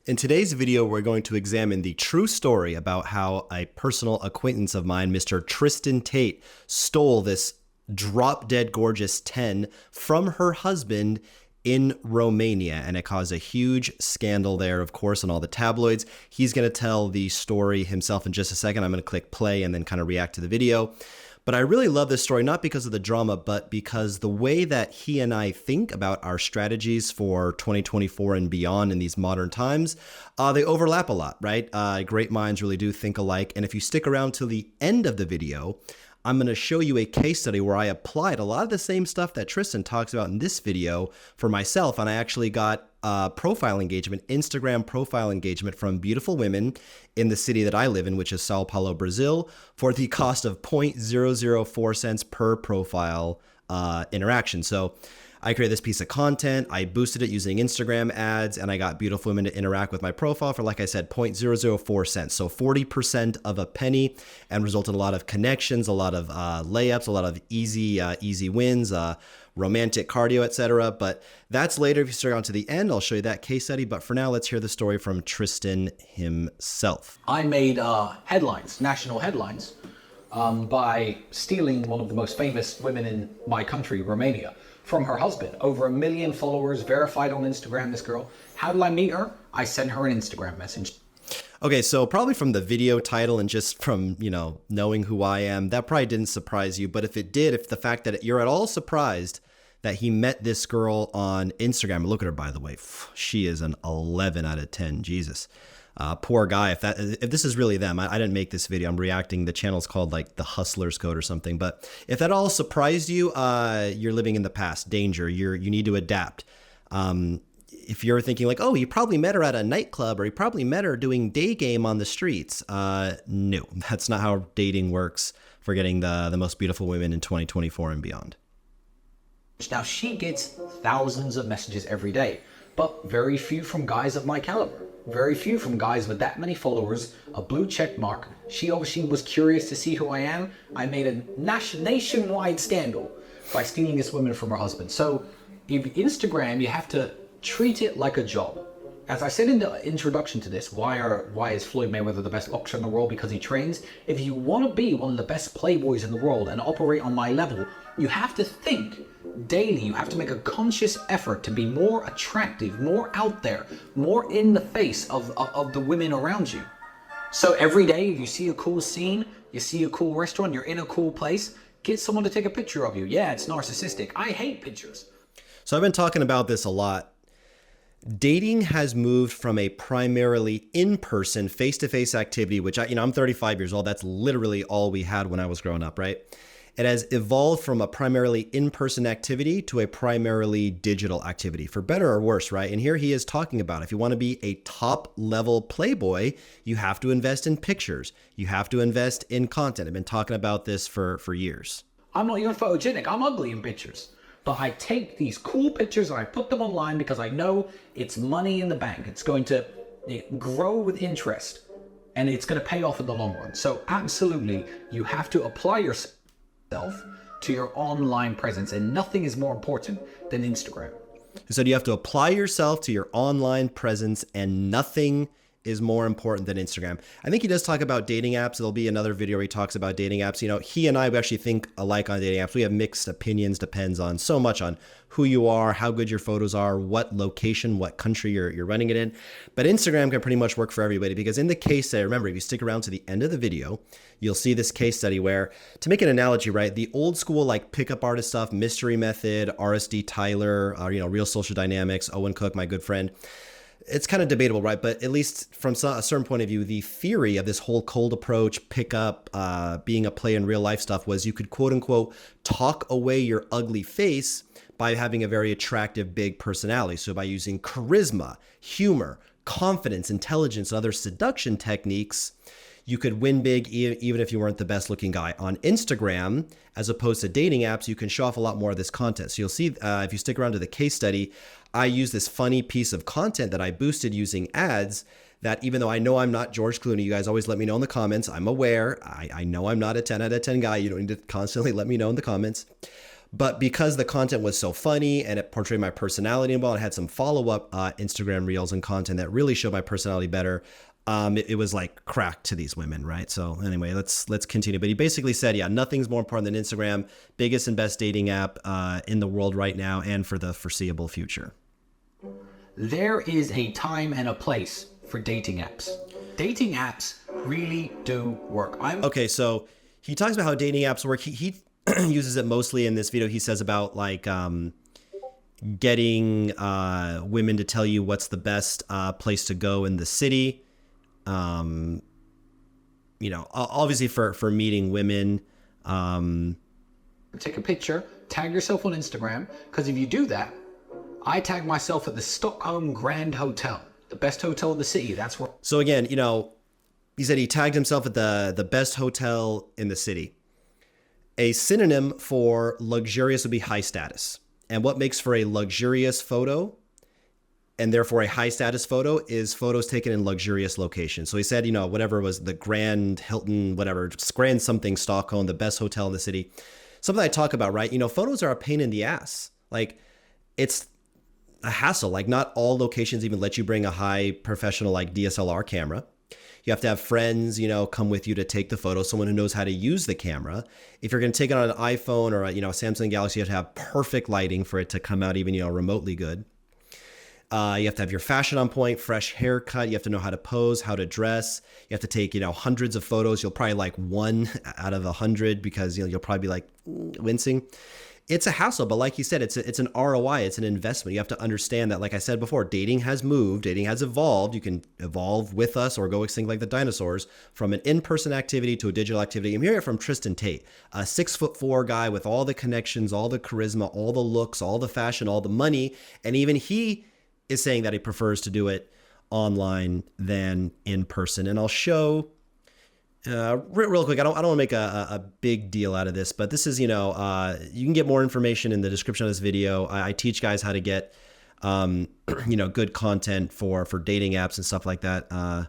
In today's video, we're going to examine the true story about how a personal acquaintance of mine, Mr. Tristan Tate, stole this drop-dead gorgeous 10 from her husband in Romania, and it caused a huge scandal there, of course, in all the tabloids. He's going to tell the story himself in just a second. I'm going to click play and then kind of react to the video. But I really love this story, not because of the drama, but because the way that he and I think about our strategies for 2024 and beyond in these modern times, they overlap a lot, right? Great minds really do think alike. And if you stick around till the end of the video, I'm going to show you a case study where I applied a lot of the same stuff that Tristan talks about in this video for myself. And I actually got profile engagement, Instagram profile engagement from beautiful women in the city that I live in, which is Sao Paulo, Brazil, for the cost of 0.004 cents per profile interaction. So I created this piece of content, I boosted it using Instagram ads, and I got beautiful women to interact with my profile for, like I said, 0.004 cents. So 40% of a penny, and resulted in a lot of connections, a lot of layups, a lot of easy wins, romantic cardio, etc. But that's later. If you start on to the end, I'll show you that case study. But for now, let's hear the story from Tristan himself. I made headlines, national headlines, by stealing one of the most famous women in my country, Romania, from her husband. Over 1 million followers, verified on Instagram, this girl. How did I meet her? I sent her an Instagram message. Okay, so probably from the video title and just from, knowing who I am, that probably didn't surprise you. But if it did, if the fact that you're at all surprised that he met this girl on Instagram, look at her, by the way, she is an 11 out of 10, Jesus. Poor guy. If this is really them, I didn't make this video. I'm reacting. The channel's called like the Hustler's Code or something. But if that all surprised you, you're living in the past. Danger. You need to adapt. If you're thinking like, oh, he probably met her at a nightclub, or he probably met her doing day game on the streets. No, that's not how dating works for getting the most beautiful women in 2024 and beyond. Now, she gets thousands of messages every day, but very few from guys of my caliber. Very few from guys with that many followers, a blue check mark. She obviously was curious to see who I am. I made a nationwide scandal by stealing this woman from her husband. So if Instagram, you have to treat it like a job. As I said in the introduction to this, why is Floyd Mayweather the best boxer in the world? Because he trains. If you want to be one of the best playboys in the world and operate on my level, you have to think daily. You have to make a conscious effort to be more attractive, more out there, more in the face of the women around you. So every day, if you see a cool scene, you see a cool restaurant, you're in a cool place, get someone to take a picture of you. Yeah, it's narcissistic. I hate pictures. So I've been talking about this a lot. Dating has moved from a primarily in-person, face-to-face activity, which I'm 35 years old. That's literally all we had when I was growing up, right? It has evolved from a primarily in-person activity to a primarily digital activity, for better or worse, right? And here he is talking about, if you want to be a top-level playboy, you have to invest in pictures. You have to invest in content. I've been talking about this for years. I'm not even photogenic. I'm ugly in pictures. But I take these cool pictures and I put them online because I know it's money in the bank. It's going to grow with interest and it's going to pay off in the long run. So absolutely, you have to apply yourself to your online presence, and nothing is more important than Instagram. So you have to apply yourself to your online presence, and nothing is more important than Instagram. I think he does talk about dating apps. There'll be another video where he talks about dating apps. He and I actually think alike on dating apps. We have mixed opinions, depends on so much on who you are, how good your photos are, what location, what country you're running it in. But Instagram can pretty much work for everybody, because in the case study, remember, if you stick around to the end of the video, you'll see this case study where, to make an analogy, right, the old school like pickup artist stuff, Mystery Method, RSD Tyler, Real Social Dynamics, Owen Cook, my good friend, it's kind of debatable, right? But at least from a certain point of view, the theory of this whole cold approach, pickup, being a play in real life stuff was you could quote unquote talk away your ugly face by having a very attractive, big personality. So by using charisma, humor, confidence, intelligence, and other seduction techniques, you could win big even if you weren't the best looking guy. On Instagram, as opposed to dating apps, you can show off a lot more of this content. So you'll see if you stick around to the case study, I use this funny piece of content that I boosted using ads that, even though I know I'm not George Clooney, you guys always let me know in the comments. I'm aware. I know I'm not a 10 out of 10 guy. You don't need to constantly let me know in the comments. But because the content was so funny and it portrayed my personality well, it had some follow-up Instagram reels and content that really showed my personality better. It was like crack to these women, right? So anyway, let's continue. But he basically said, yeah, nothing's more important than Instagram, biggest and best dating app in the world right now and for the foreseeable future. There is a time and a place for dating apps. Dating apps really do work. Okay, so he talks about how dating apps work. He uses it mostly in this video. He says about like getting women to tell you what's the best place to go in the city. You know, obviously for meeting women. Take a picture, tag yourself on Instagram, because if you do that, I tag myself at the Stockholm Grand Hotel, the best hotel in the city. That's where. So again, you know, he said he tagged himself at the best hotel in the city. A synonym for luxurious would be high status. And what makes for a luxurious photo and therefore a high status photo is photos taken in luxurious locations. So he said, you know, whatever was the Grand Hilton, whatever, Grand something Stockholm, the best hotel in the city. Something I talk about, right? You know, photos are a pain in the ass. Like, it's a hassle. Like, not all locations even let you bring a high professional like DSLR camera. You have to have friends, you know, come with you to take the photo, someone who knows how to use the camera. If you're going to take it on an iPhone or a, you know, Samsung Galaxy, you have to have perfect lighting for it to come out even, you know, remotely good. You have to have your fashion on point, fresh haircut. You have to know how to pose, how to dress. You have to take, you know, hundreds of photos. You'll probably like one out of 100 because, you know, you'll probably be like wincing. It's a hassle, but like you said, it's an ROI, it's an investment. You have to understand that, like I said before, dating has moved, dating has evolved. You can evolve with us or go extinct like the dinosaurs from an in-person activity to a digital activity. I'm hearing it from Tristan Tate, a 6'4" guy with all the connections, all the charisma, all the looks, all the fashion, all the money. And even he is saying that he prefers to do it online than in person. And I'll show real quick, I don't want to make a big deal out of this, but this is, you know, you can get more information in the description of this video. I teach guys how to get, you know, good content for dating apps and stuff like that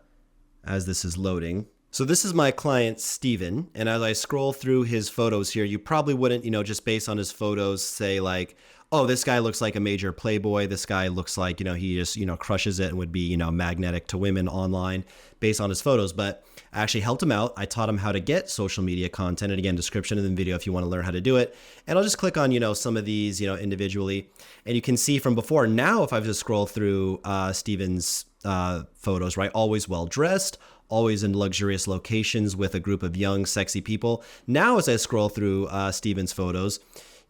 as this is loading. So this is my client, Steven. And as I scroll through his photos here, you probably wouldn't, you know, just based on his photos say like, oh, this guy looks like a major playboy. This guy looks like, you know, he just, you know, crushes it and would be, you know, magnetic to women online based on his photos. But I actually helped him out. I taught him how to get social media content. And again, description in the video if you want to learn how to do it. And I'll just click on, you know, some of these, you know, individually. And you can see from before. Now, if I just scroll through Steven's photos, right? Always well dressed, always in luxurious locations with a group of young, sexy people. Now, as I scroll through Steven's photos,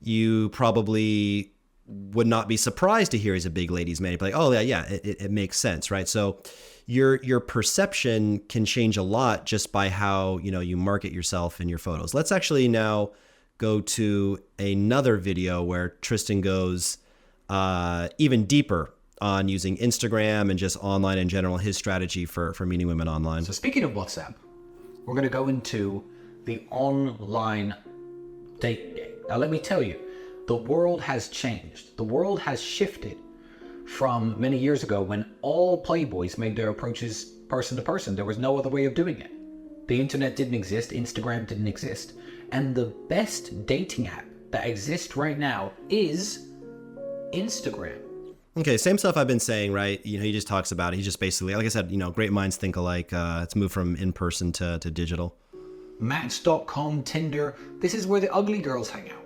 you probably would not be surprised to hear he's a big ladies' man. You'd be like, oh yeah, it makes sense, right? So your perception can change a lot just by how, you know, you market yourself in your photos. Let's actually now go to another video where Tristan goes even deeper on using Instagram and just online in general, his strategy for meeting women online. So speaking of WhatsApp, we're going to go into the online dating game. Now, let me tell you, the world has changed. The world has shifted from many years ago when all playboys made their approaches person to person. There was no other way of doing it. The internet didn't exist. Instagram didn't exist. And the best dating app that exists right now is Instagram. Okay, same stuff I've been saying, right? You know, he just talks about it. He just basically, like I said, you know, great minds think alike. It's moved from in-person to digital. Match.com, Tinder. This is where the ugly girls hang out.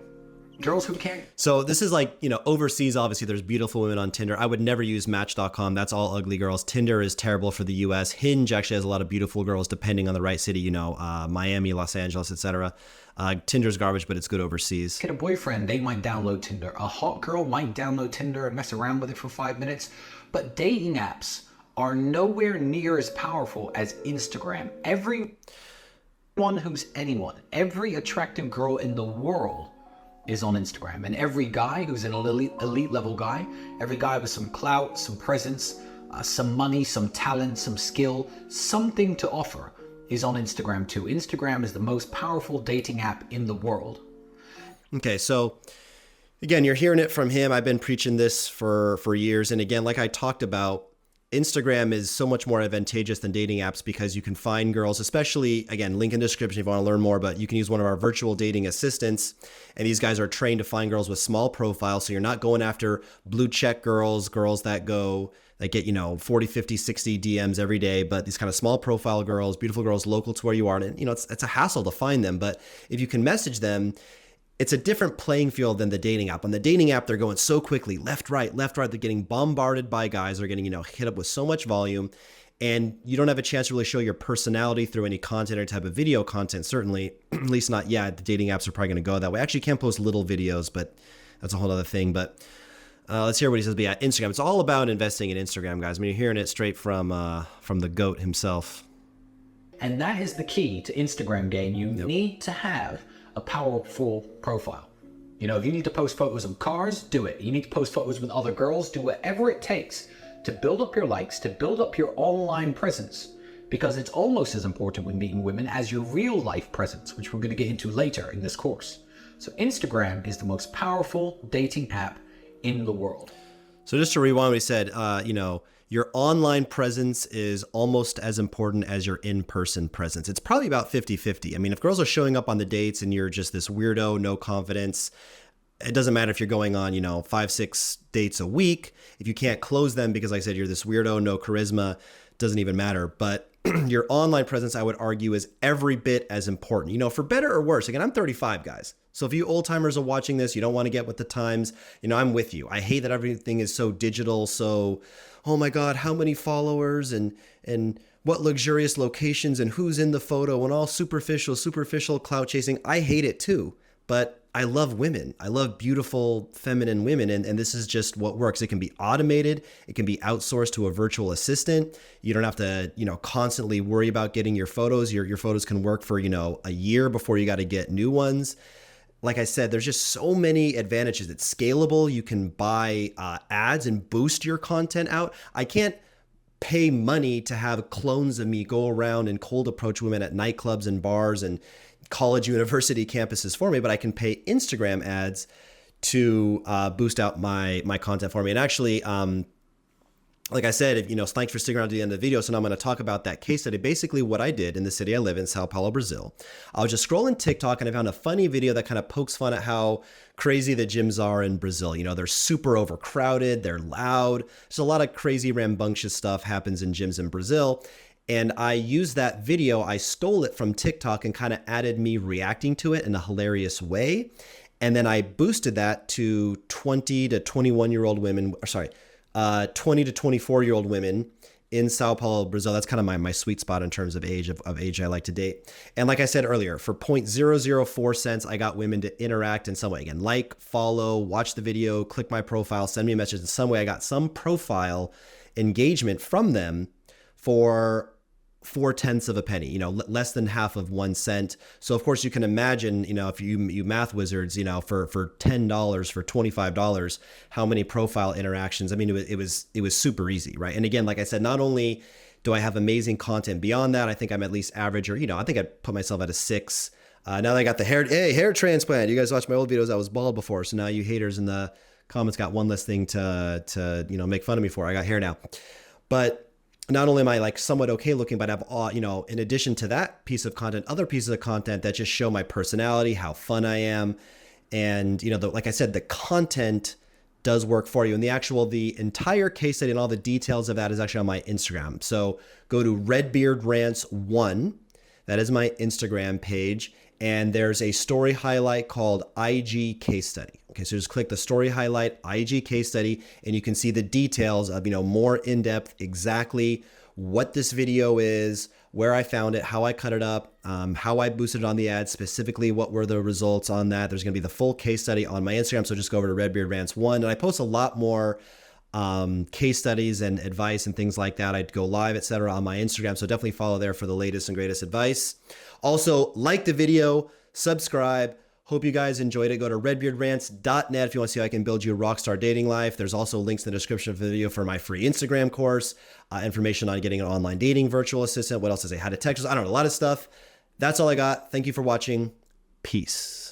Girls who can't. So this is like, you know, overseas, obviously there's beautiful women on Tinder. I would never use Match.com. That's all ugly girls. Tinder is terrible for the US. Hinge actually has a lot of beautiful girls depending on the right city, you know, Miami, Los Angeles, etc. Tinder's garbage, but it's good overseas. Get a boyfriend, they might download Tinder. A hot girl might download Tinder and mess around with it for 5 minutes. But dating apps are nowhere near as powerful as Instagram. Every attractive girl in the world is on Instagram. And every guy who's an elite level guy, every guy with some clout, some presence, some money, some talent, some skill, something to offer is on Instagram too. Instagram is the most powerful dating app in the world. Okay, so again, you're hearing it from him. I've been preaching this for years. And again, like I talked about, Instagram is so much more advantageous than dating apps because you can find girls, especially, again, link in the description if you want to learn more, but you can use one of our virtual dating assistants. And these guys are trained to find girls with small profiles. So you're not going after blue check girls that get, 40, 50, 60 DMs every day, but these kind of small profile girls, beautiful girls local to where you are. And, it's a hassle to find them. But if you can message them, it's a different playing field than the dating app. On the dating app, they're going so quickly, left, right. They're getting bombarded by guys. They're getting, hit up with so much volume. And you don't have a chance to really show your personality through any content or type of video content, certainly, at least not yet. The dating apps are probably going to go that way. Actually, you can't post little videos, but that's a whole other thing. But let's hear what he says. But yeah, Instagram. It's all about investing in Instagram, guys. I mean, you're hearing it straight from the GOAT himself. And that is the key to Instagram game. You need to have a powerful profile. If you need to post photos of cars, do it. You need to post photos with other girls, do whatever it takes to build up your likes, to build up your online presence, because it's almost as important when meeting women as your real life presence, which we're going to get into later in this course. So Instagram is the most powerful dating app in the world. So just to rewind what he said, your online presence is almost as important as your in-person presence. It's probably about 50-50. I mean, if girls are showing up on the dates and you're just this weirdo, no confidence, it doesn't matter if you're going on, 5-6 dates a week. If you can't close them because, like I said, you're this weirdo, no charisma, doesn't even matter. But your online presence, I would argue, is every bit as important. For better or worse. Again, I'm 35, guys. So if you old timers are watching this, you don't want to get with the times, I'm with you. I hate that everything is so digital, so, oh my God, how many followers and what luxurious locations and who's in the photo and all superficial clout chasing. I hate it too, but I love women. I love beautiful feminine women. And this is just what works. It can be automated. It can be outsourced to a virtual assistant. You don't have to, constantly worry about getting your photos. Your photos can work for, a year before you got to get new ones. Like I said, there's just so many advantages. It's scalable. You can buy ads and boost your content out. I can't pay money to have clones of me go around and cold approach women at nightclubs and bars and college university campuses for me, but I can pay Instagram ads to boost out my content for me. And actually, like I said, thanks for sticking around to the end of the video. So now I'm going to talk about that case study. Basically what I did in the city I live in, Sao Paulo, Brazil. I was just scrolling TikTok and I found a funny video that kind of pokes fun at how crazy the gyms are in Brazil. They're super overcrowded. They're loud. There's a lot of crazy rambunctious stuff happens in gyms in Brazil. And I used that video. I stole it from TikTok and kind of added me reacting to it in a hilarious way. And then I boosted that to 20 to 21-year-old women, 20 to 24-year-old women in Sao Paulo, Brazil. That's kind of my sweet spot in terms of age I like to date. And like I said earlier, for 0.004 cents, I got women to interact in some way. Again, like, follow, watch the video, click my profile, send me a message in some way. I got some profile engagement from them for 0.4 of a penny, less than half of 1 cent. So of course you can imagine, if you math wizards, for $10, for $25, how many profile interactions. I mean, it was super easy, right? And again, like I said, not only do I have amazing content beyond that, I think I'm at least average, or, I think I'd put myself at a 6. Now that I got the hair transplant. You guys watched my old videos. I was bald before. So now you haters in the comments got one less thing to make fun of me for. I got hair now. But not only am I somewhat okay looking, but I have, in addition to that piece of content, other pieces of content that just show my personality, how fun I am. And, like I said, the content does work for you. And the entire case study and all the details of that is actually on my Instagram. So go to RedbeardRants1. That is my Instagram page. And there's a story highlight called IG case study. Okay, so just click the story highlight, IG case study, and you can see the details of, more in-depth, exactly what this video is, where I found it, how I cut it up, how I boosted it on the ad, specifically what were the results on that. There's going to be the full case study on my Instagram, so just go over to RedbeardRants1, and I post a lot more case studies and advice and things like that. I'd go live, etc. on my Instagram, so definitely follow there for the latest and greatest advice. Also, like the video, subscribe. Hope you guys enjoyed it. Go to redbeardrans.net if you want to see how I can build you a rockstar dating life. There's also links in the description of the video for my free Instagram course, information on getting an online dating virtual assistant. What else is it? How to text us? I don't know, a lot of stuff. That's all I got. Thank you for watching. Peace.